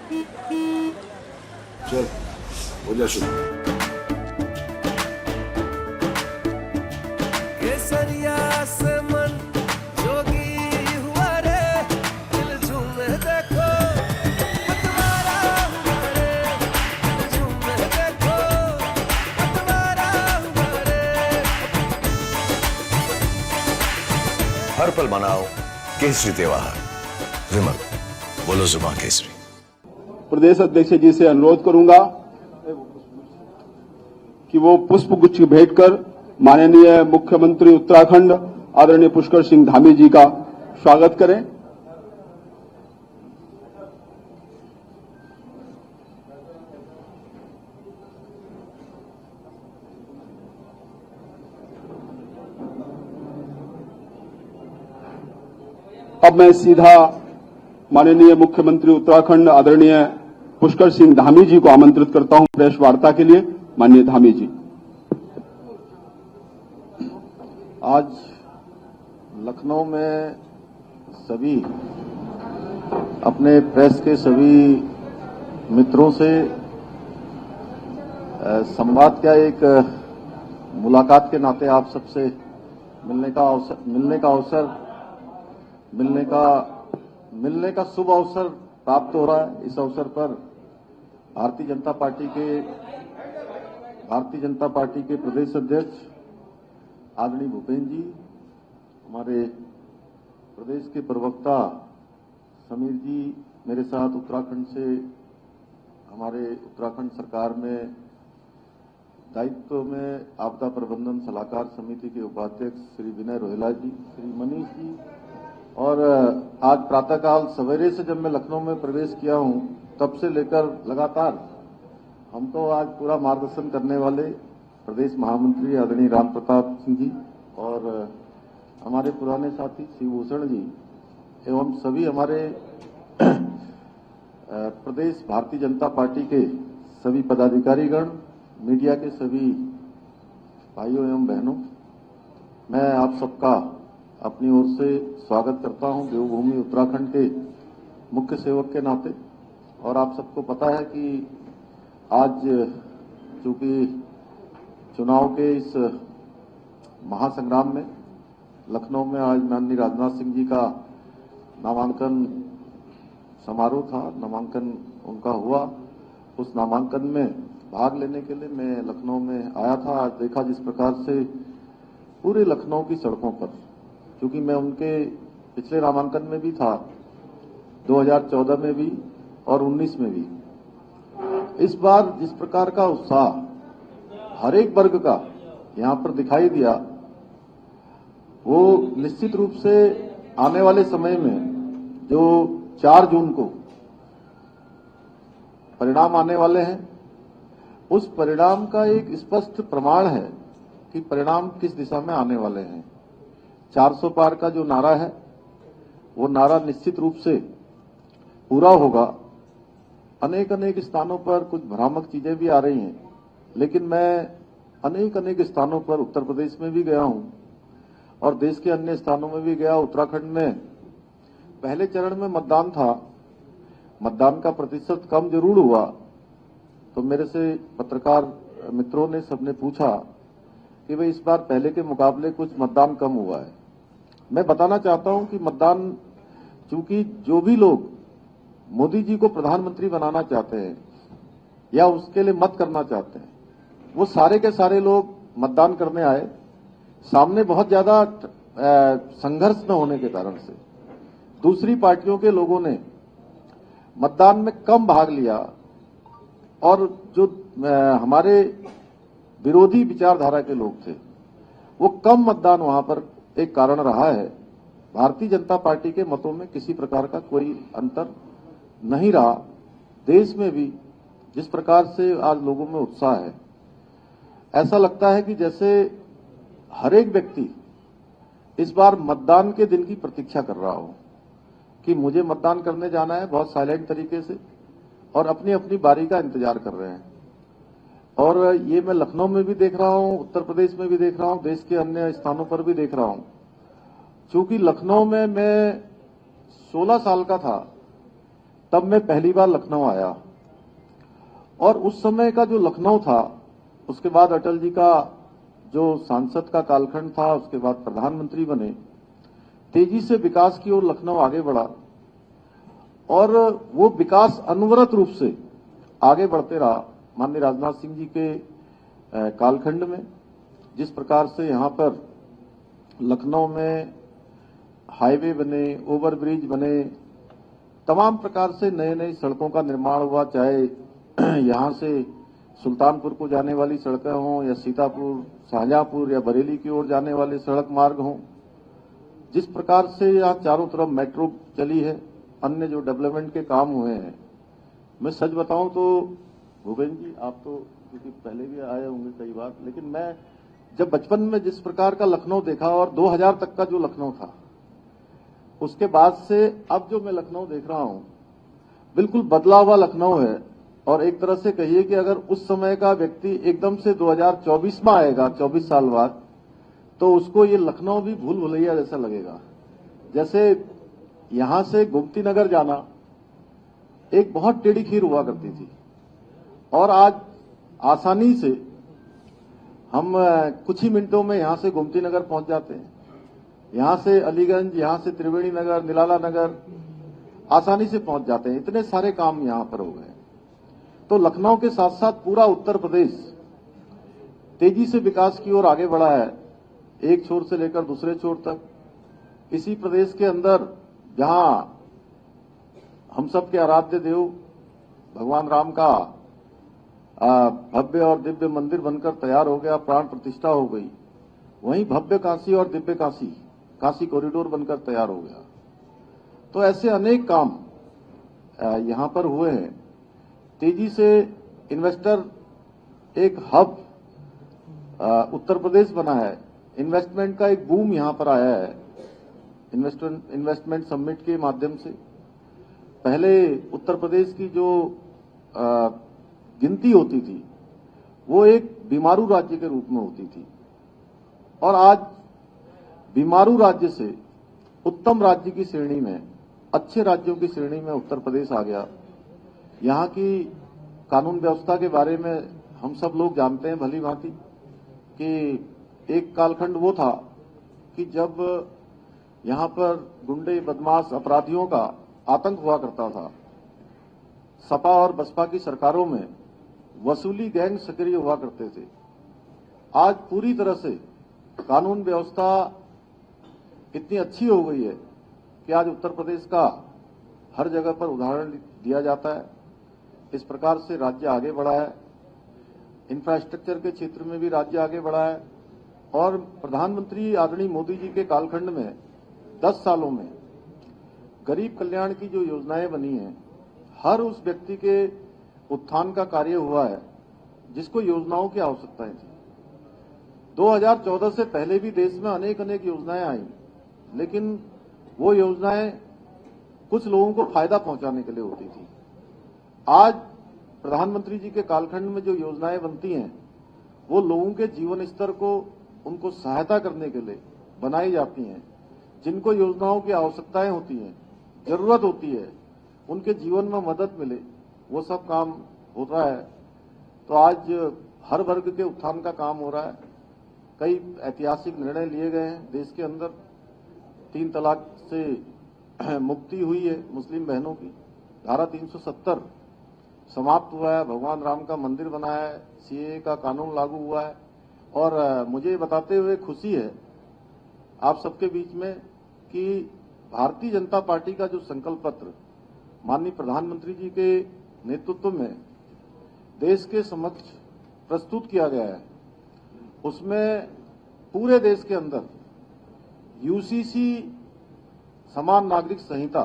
चल हो जा शुरू। केसरिया से मन जोगी हुआ रे, दिल झूमे देखो पतवारा हुआ रे, दिल झूमे देखो पतवारा हुआ रे। हर पल मनाओ केसरी त्योहार। विमल बोलो जुबान केसरी। प्रदेश अध्यक्ष जी से अनुरोध करूंगा कि वो पुष्प गुच्छ भेंट कर माननीय मुख्यमंत्री उत्तराखंड आदरणीय पुष्कर सिंह धामी जी का स्वागत करें। अब मैं सीधा माननीय मुख्यमंत्री उत्तराखंड आदरणीय पुष्कर सिंह धामी जी को आमंत्रित करता हूं प्रेस वार्ता के लिए। माननीय धामी जी। आज लखनऊ में सभी अपने प्रेस के सभी मित्रों से संवाद का एक मुलाकात के नाते आप सबसे मिलने का शुभ अवसर प्राप्त हो रहा है। इस अवसर पर भारतीय जनता पार्टी के प्रदेश अध्यक्ष आदरणीय भूपेन्द्र जी, हमारे प्रदेश के प्रवक्ता समीर जी, मेरे साथ उत्तराखंड से हमारे उत्तराखंड सरकार में दायित्व में आपदा प्रबंधन सलाहकार समिति के उपाध्यक्ष श्री विनय रोहेला जी, श्री मनीष जी, और आज प्रातःकाल सवेरे से जब मैं लखनऊ में प्रवेश किया हूं तब से लेकर लगातार हम तो आज पूरा मार्गदर्शन करने वाले प्रदेश महामंत्री आदरणीय राम प्रताप सिंह जी और हमारे पुराने साथी शिवभूषण जी एवं सभी हमारे प्रदेश भारतीय जनता पार्टी के सभी पदाधिकारीगण, मीडिया के सभी भाइयों एवं बहनों, मैं आप सबका अपनी ओर से स्वागत करता हूं देवभूमि उत्तराखंड के मुख्य सेवक के नाते। और आप सबको पता है कि आज चूंकि चुनाव के इस महासंग्राम में लखनऊ में आज माननीय राजनाथ सिंह जी का नामांकन समारोह था, नामांकन उनका हुआ। उस नामांकन में भाग लेने के लिए मैं लखनऊ में आया था। आज देखा जिस प्रकार से पूरे लखनऊ की सड़कों पर, क्योंकि मैं उनके पिछले नामांकन में भी था, 2014 में भी और 19 में भी, इस बार जिस प्रकार का उत्साह हर एक वर्ग का यहां पर दिखाई दिया, वो निश्चित रूप से आने वाले समय में जो 4 जून को परिणाम आने वाले हैं, उस परिणाम का एक स्पष्ट प्रमाण है कि परिणाम किस दिशा में आने वाले हैं। 400 पार का जो नारा है वो नारा निश्चित रूप से पूरा होगा। अनेक स्थानों पर कुछ भ्रामक चीजें भी आ रही हैं, लेकिन मैं अनेक स्थानों पर उत्तर प्रदेश में भी गया हूं और देश के अन्य स्थानों में भी गया। उत्तराखंड में पहले चरण में मतदान था, मतदान का प्रतिशत कम जरूर हुआ, तो मेरे से पत्रकार मित्रों ने सबने पूछा कि भाई इस बार पहले के मुकाबले कुछ मतदान कम हुआ है। मैं बताना चाहता हूं कि मतदान, चूंकि जो भी लोग मोदी जी को प्रधानमंत्री बनाना चाहते हैं या उसके लिए मत करना चाहते हैं, वो सारे के सारे लोग मतदान करने आए। सामने बहुत ज्यादा संघर्ष न होने के कारण से दूसरी पार्टियों के लोगों ने मतदान में कम भाग लिया और जो हमारे विरोधी विचारधारा के लोग थे वो कम मतदान वहां पर एक कारण रहा है। भारतीय जनता पार्टी के मतों में किसी प्रकार का कोई अंतर नहीं रहा। देश में भी जिस प्रकार से आज लोगों में उत्साह है, ऐसा लगता है कि जैसे हर एक व्यक्ति इस बार मतदान के दिन की प्रतीक्षा कर रहा हो कि मुझे मतदान करने जाना है, बहुत साइलेंट तरीके से और अपनी अपनी बारी का इंतजार कर रहे हैं। और ये मैं लखनऊ में भी देख रहा हूं, उत्तर प्रदेश में भी देख रहा हूं, देश के अन्य स्थानों पर भी देख रहा हूं। चूंकि लखनऊ में मैं 16 साल का था तब मैं पहली बार लखनऊ आया और उस समय का जो लखनऊ था, उसके बाद अटल जी का जो सांसद का कालखंड था, उसके बाद प्रधानमंत्री बने, तेजी से विकास की ओर लखनऊ आगे बढ़ा और वो विकास अनवरत रूप से आगे बढ़ते रहा। माननीय राजनाथ सिंह जी के कालखंड में जिस प्रकार से यहां पर लखनऊ में हाईवे बने, ओवरब्रिज बने, तमाम प्रकार से नए नई सड़कों का निर्माण हुआ, चाहे यहां से सुल्तानपुर को जाने वाली सड़कें हों या सीतापुर, शाहजहांपुर या बरेली की ओर जाने वाले सड़क मार्ग हों, जिस प्रकार से यहाँ चारों तरफ मेट्रो चली है, अन्य जो डेवलपमेंट के काम हुए हैं, मैं सच बताऊं तो भूपेंद्र जी, आप तो क्योंकि पहले भी आए होंगे कई बार, लेकिन मैं जब बचपन में जिस प्रकार का लखनऊ देखा और 2000 तक का जो लखनऊ था, उसके बाद से अब जो मैं लखनऊ देख रहा हूं, बिल्कुल बदला हुआ लखनऊ है। और एक तरह से कहिए कि अगर उस समय का व्यक्ति एकदम से 2024 में आएगा, 24 साल बाद, तो उसको ये लखनऊ भी भूल भुलैया जैसा लगेगा। जैसे यहां से गोमती नगर जाना एक बहुत टेढ़ी खीर हुआ करती थी और आज आसानी से हम कुछ ही मिनटों में यहां से गोमती नगर पहुंच जाते हैं। यहां से अलीगंज, यहां से त्रिवेणी नगर, निराला नगर आसानी से पहुंच जाते हैं। इतने सारे काम यहां पर हो गए। तो लखनऊ के साथ साथ पूरा उत्तर प्रदेश तेजी से विकास की ओर आगे बढ़ा है, एक छोर से लेकर दूसरे छोर तक। इसी प्रदेश के अंदर जहां हम सब के आराध्य देव भगवान राम का भव्य और दिव्य मंदिर बनकर तैयार हो गया, प्राण प्रतिष्ठा हो गई, वहीं भव्य काशी और दिव्य काशी, काशी कॉरिडोर बनकर तैयार हो गया। तो ऐसे अनेक काम यहां पर हुए हैं। तेजी से इन्वेस्टर एक हब उत्तर प्रदेश बना है, इन्वेस्टमेंट का एक बूम यहां पर आया है इन्वेस्टमेंट समिट के माध्यम से। पहले उत्तर प्रदेश की जो गिनती होती थी वो एक बीमारू राज्य के रूप में होती थी और आज बीमारू राज्य से उत्तम राज्य की श्रेणी में, अच्छे राज्यों की श्रेणी में उत्तर प्रदेश आ गया। यहाँ की कानून व्यवस्था के बारे में हम सब लोग जानते हैं भली भांति कि एक कालखंड वो था कि जब यहाँ पर गुंडे, बदमाश, अपराधियों का आतंक हुआ करता था। सपा और बसपा की सरकारों में वसूली गैंग सक्रिय हुआ करते थे। आज पूरी तरह से कानून व्यवस्था इतनी अच्छी हो गई है कि आज उत्तर प्रदेश का हर जगह पर उदाहरण दिया जाता है। इस प्रकार से राज्य आगे बढ़ा है। इंफ्रास्ट्रक्चर के क्षेत्र में भी राज्य आगे बढ़ा है और प्रधानमंत्री आदरणीय मोदी जी के कालखंड में 10 सालों में गरीब कल्याण की जो योजनाएं बनी हैं, हर उस व्यक्ति के उत्थान का कार्य हुआ है जिसको योजनाओं की आवश्यकताएं थी। 2014 से पहले भी देश में अनेक अनेक योजनाएं आई, लेकिन वो योजनाएं कुछ लोगों को फायदा पहुंचाने के लिए होती थी। आज प्रधानमंत्री जी के कालखंड में जो योजनाएं बनती हैं वो लोगों के जीवन स्तर को, उनको सहायता करने के लिए बनाई जाती हैं। जिनको योजनाओं की आवश्यकताएं होती हैं, जरूरत होती है, उनके जीवन में मदद मिले, वो सब काम होता है। तो आज हर वर्ग के उत्थान का काम हो रहा है। कई ऐतिहासिक निर्णय लिए गए हैं देश के अंदर। 3 तलाक से मुक्ति हुई है मुस्लिम बहनों की, धारा 370 समाप्त हुआ है, भगवान राम का मंदिर बना है, सीएए का कानून लागू हुआ है। और मुझे बताते हुए खुशी है आप सबके बीच में कि भारतीय जनता पार्टी का जो संकल्प पत्र माननीय प्रधानमंत्री जी के नेतृत्व में देश के समक्ष प्रस्तुत किया गया है, उसमें पूरे देश के अंदर यूसीसी समान नागरिक संहिता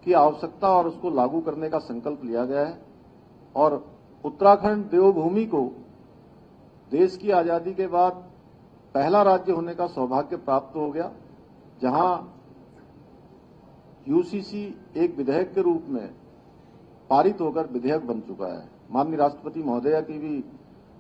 की आवश्यकता और उसको लागू करने का संकल्प लिया गया है। और उत्तराखंड देवभूमि को देश की आजादी के बाद पहला राज्य होने का सौभाग्य प्राप्त हो गया, जहां यूसीसी एक विधेयक के रूप में पारित होकर विधेयक बन चुका है। माननीय राष्ट्रपति महोदया की भी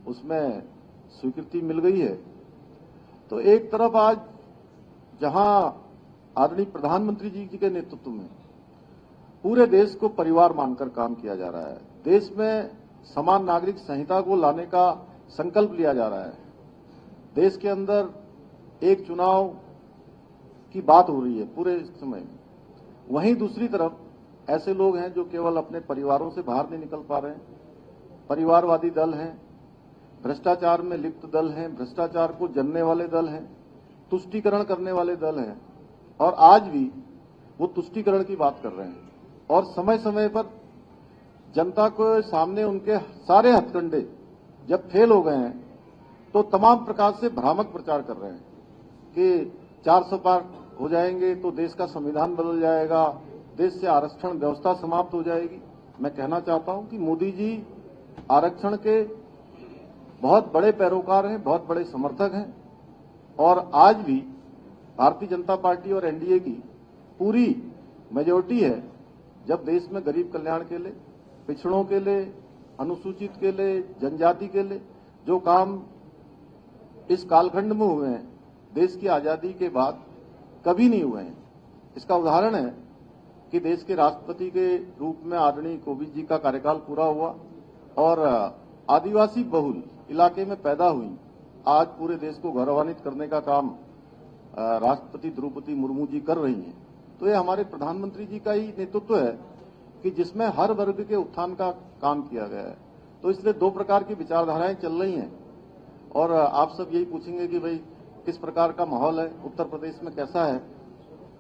उसमें स्वीकृति मिल गई है। तो एक तरफ आज जहां आदरणीय प्रधानमंत्री जी के नेतृत्व में पूरे देश को परिवार मानकर काम किया जा रहा है। देश में समान नागरिक संहिता को लाने का संकल्प लिया जा रहा है। देश के अंदर एक चुनाव की बात हो रही है पूरे समय में। वहीं दूसरी तरफ ऐसे लोग हैं जो केवल अपने परिवारों से बाहर नहीं निकल पा रहे हैं। परिवारवादी दल हैं, भ्रष्टाचार में लिप्त दल हैं, भ्रष्टाचार को जनने वाले दल हैं, तुष्टीकरण करने वाले दल हैं, और आज भी वो तुष्टीकरण की बात कर रहे हैं। और समय समय पर जनता को सामने उनके सारे हथकंडे जब फेल हो गए हैं तो तमाम प्रकार से भ्रामक प्रचार कर रहे हैं कि 400 पार हो जाएंगे तो देश का संविधान बदल जाएगा, देश से आरक्षण व्यवस्था समाप्त हो जाएगी। मैं कहना चाहता हूं कि मोदी जी आरक्षण के बहुत बड़े पैरोकार हैं, बहुत बड़े समर्थक हैं, और आज भी भारतीय जनता पार्टी और एनडीए की पूरी मेजोरिटी है। जब देश में गरीब कल्याण के लिए, पिछड़ों के लिए, अनुसूचित के लिए, जनजाति के लिए जो काम इस कालखंड में हुए हैं, देश की आजादी के बाद कभी नहीं हुए हैं। इसका उदाहरण है कि देश के राष्ट्रपति के रूप में आदरणीय कोविंद जी का कार्यकाल पूरा हुआ और आदिवासी बहुल इलाके में पैदा हुई आज पूरे देश को गौरवान्वित करने का काम राष्ट्रपति द्रौपदी मुर्मू जी कर रही हैं। तो ये हमारे प्रधानमंत्री जी का ही नेतृत्व है कि जिसमें हर वर्ग के उत्थान का काम किया गया है। तो इसलिए दो प्रकार की विचारधाराएं चल रही हैं और आप सब यही पूछेंगे कि भाई किस प्रकार का माहौल है, उत्तर प्रदेश में कैसा है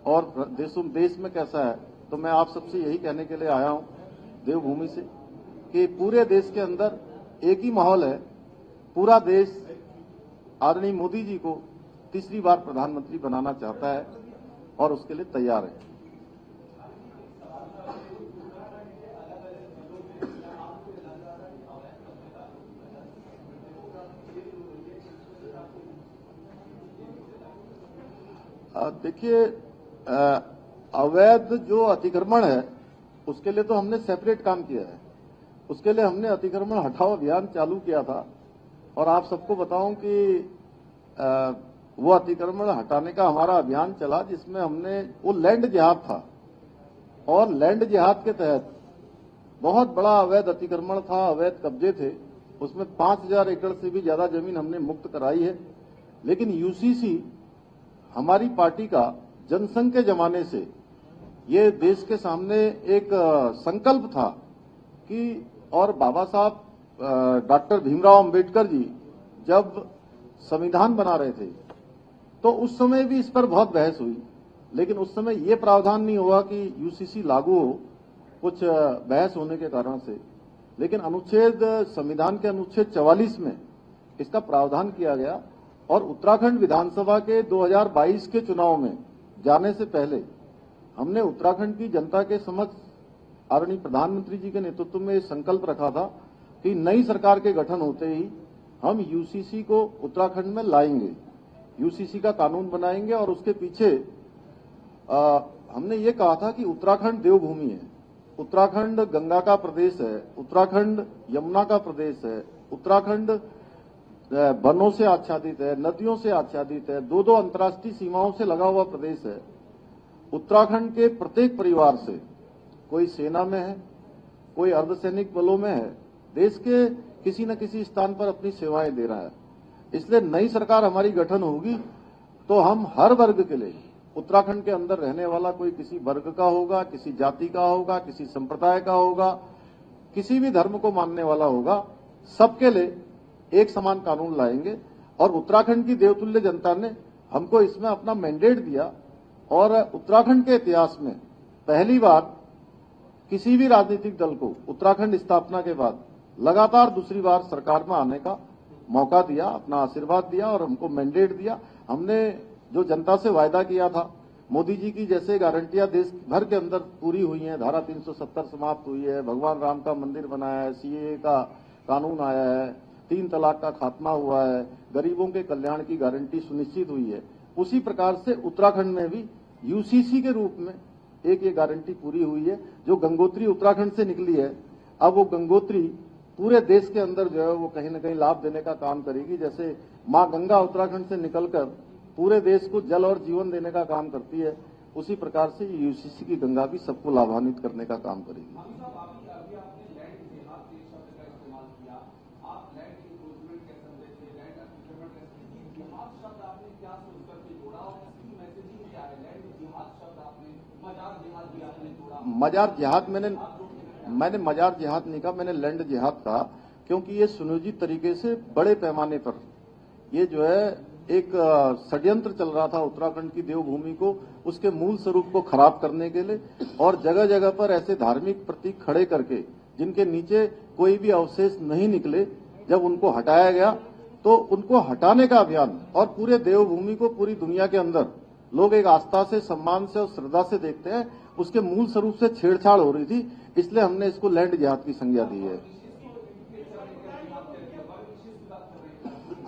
और देश में कैसा है। तो मैं आप सबसे यही कहने के लिए आया हूं देवभूमि से कि पूरे देश के अंदर एक ही माहौल है। पूरा देश आदरणीय मोदी जी को तीसरी बार प्रधानमंत्री बनाना चाहता है और उसके लिए तैयार है। देखिए, अवैध जो अतिक्रमण है उसके लिए तो हमने सेपरेट काम किया है। उसके लिए हमने अतिक्रमण हटाओ अभियान चालू किया था और आप सबको बताऊं कि वो अतिक्रमण हटाने का हमारा अभियान चला जिसमें हमने वो लैंड जिहाद था और लैंड जिहाद के तहत बहुत बड़ा अवैध अतिक्रमण था, अवैध कब्जे थे। उसमें 5000 एकड़ से भी ज्यादा जमीन हमने मुक्त कराई है। लेकिन यूसीसी हमारी पार्टी का जनसंघ के जमाने से ये देश के सामने एक संकल्प था कि और बाबा साहब डॉक्टर भीमराव अंबेडकर जी जब संविधान बना रहे थे तो उस समय भी इस पर बहुत बहस हुई, लेकिन उस समय ये प्रावधान नहीं हुआ कि यूसीसी लागू हो, कुछ बहस होने के कारण से। लेकिन संविधान के अनुच्छेद 44 में इसका प्रावधान किया गया और उत्तराखंड विधानसभा के 2022 के चुनाव में जाने से पहले हमने उत्तराखंड की जनता के समक्ष आदरणीय प्रधानमंत्री जी के नेतृत्व में संकल्प रखा था कि नई सरकार के गठन होते ही हम यूसीसी को उत्तराखंड में लाएंगे, यूसीसी का कानून बनाएंगे। और उसके पीछे हमने ये कहा था कि उत्तराखंड देवभूमि है, उत्तराखंड गंगा का प्रदेश है, उत्तराखंड यमुना का प्रदेश है, उत्तराखंड वनों से आच्छादित है, नदियों से आच्छादित है, दो अंतर्राष्ट्रीय सीमाओं से लगा हुआ प्रदेश है। उत्तराखंड के प्रत्येक परिवार से कोई सेना में है, कोई अर्धसैनिक बलों में है, देश के किसी न किसी स्थान पर अपनी सेवाएं दे रहा है। इसलिए नई सरकार हमारी गठन होगी तो हम हर वर्ग के लिए, उत्तराखंड के अंदर रहने वाला कोई किसी वर्ग का होगा, किसी जाति का होगा, किसी संप्रदाय का होगा, किसी भी धर्म को मानने वाला होगा, सबके लिए एक समान कानून लाएंगे। और उत्तराखंड की देवतुल्य जनता ने हमको इसमें अपना मैंडेट दिया और उत्तराखंड के इतिहास में पहली बार किसी भी राजनीतिक दल को उत्तराखंड स्थापना के बाद लगातार दूसरी बार सरकार में आने का मौका दिया, अपना आशीर्वाद दिया और हमको मैंडेट दिया। हमने जो जनता से वायदा किया था, मोदी जी की जैसे गारंटियां देश भर के अंदर पूरी हुई हैं, धारा 370 समाप्त हुई है, भगवान राम का मंदिर बनाया है, सीएए का कानून आया है, 3 तलाक का खात्मा हुआ है, गरीबों के कल्याण की गारंटी सुनिश्चित हुई है। उसी प्रकार से उत्तराखंड में भी यूसीसी के रूप में एक ये गारंटी पूरी हुई है। जो गंगोत्री उत्तराखंड से निकली है, अब वो गंगोत्री पूरे देश के अंदर जो है वो कहीं न कहीं लाभ देने का काम करेगी। जैसे मां गंगा उत्तराखंड से निकलकर पूरे देश को जल और जीवन देने का काम करती है, उसी प्रकार से यूसीसी की गंगा भी सबको लाभान्वित करने का काम करेगी। मजार जिहाद मैंने मजार जिहाद नहीं कहा, मैंने लैंड जिहाद कहा, क्योंकि ये सुनियोजित तरीके से बड़े पैमाने पर ये जो है एक षड्यंत्र चल रहा था उत्तराखंड की देवभूमि को, उसके मूल स्वरूप को खराब करने के लिए, और जगह जगह पर ऐसे धार्मिक प्रतीक खड़े करके जिनके नीचे कोई भी अवशेष नहीं निकले, जब उनको हटाया गया तो उनको हटाने का अभियान, और पूरे देवभूमि को पूरी दुनिया के अंदर लोग एक आस्था से, सम्मान से और श्रद्धा से देखते हैं, उसके मूल स्वरूप से छेड़छाड़ हो रही थी, इसलिए हमने इसको लैंड जिहाद की संज्ञा दी है।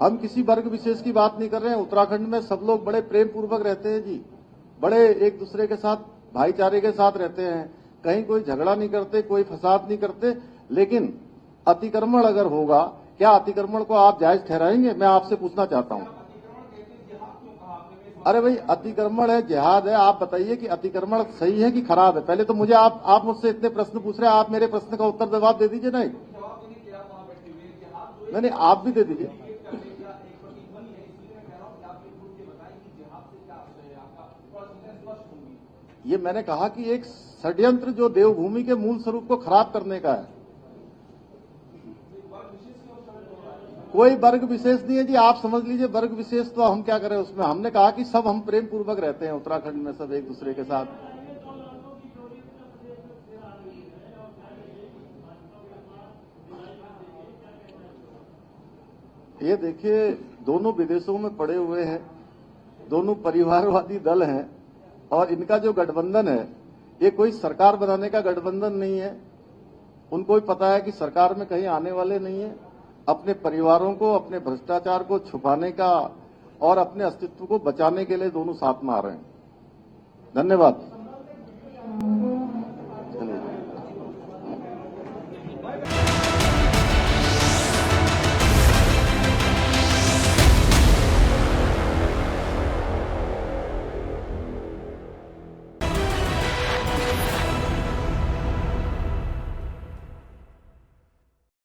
हम किसी वर्ग विशेष की बात नहीं कर रहे हैं। उत्तराखंड में सब लोग बड़े प्रेम पूर्वक रहते हैं जी, बड़े एक दूसरे के साथ भाईचारे के साथ रहते हैं, कहीं कोई झगड़ा नहीं करते, कोई फसाद नहीं करते। लेकिन अतिक्रमण अगर होगा, क्या अतिक्रमण को आप जायज ठहराएंगे? मैं आपसे पूछना चाहता हूं। अरे भाई, अतिक्रमण है, जिहाद है, आप बताइए कि अतिक्रमण सही है कि खराब है? पहले तो मुझे आप मुझसे इतने प्रश्न पूछ रहे हैं, आप मेरे प्रश्न का उत्तर जवाब दे दीजिए। नहीं, आप भी दे दीजिए। ये मैंने कहा कि एक षड्यंत्र जो देवभूमि के मूल स्वरूप को खराब करने का है। कोई वर्ग विशेष नहीं है जी, आप समझ लीजिए वर्ग विशेष तो हम क्या करें उसमें। हमने कहा कि सब हम प्रेम पूर्वक रहते हैं उत्तराखंड में, सब एक दूसरे के साथ। ये देखिए, दोनों विदेशों में पड़े हुए हैं, दोनों परिवारवादी दल हैं, और इनका जो गठबंधन है ये कोई सरकार बनाने का गठबंधन नहीं है। उनको भी पता है कि सरकार में कहीं आने वाले नहीं है। अपने परिवारों को, अपने भ्रष्टाचार को छुपाने का और अपने अस्तित्व को बचाने के लिए दोनों साथ में आ रहे हैं। धन्यवाद।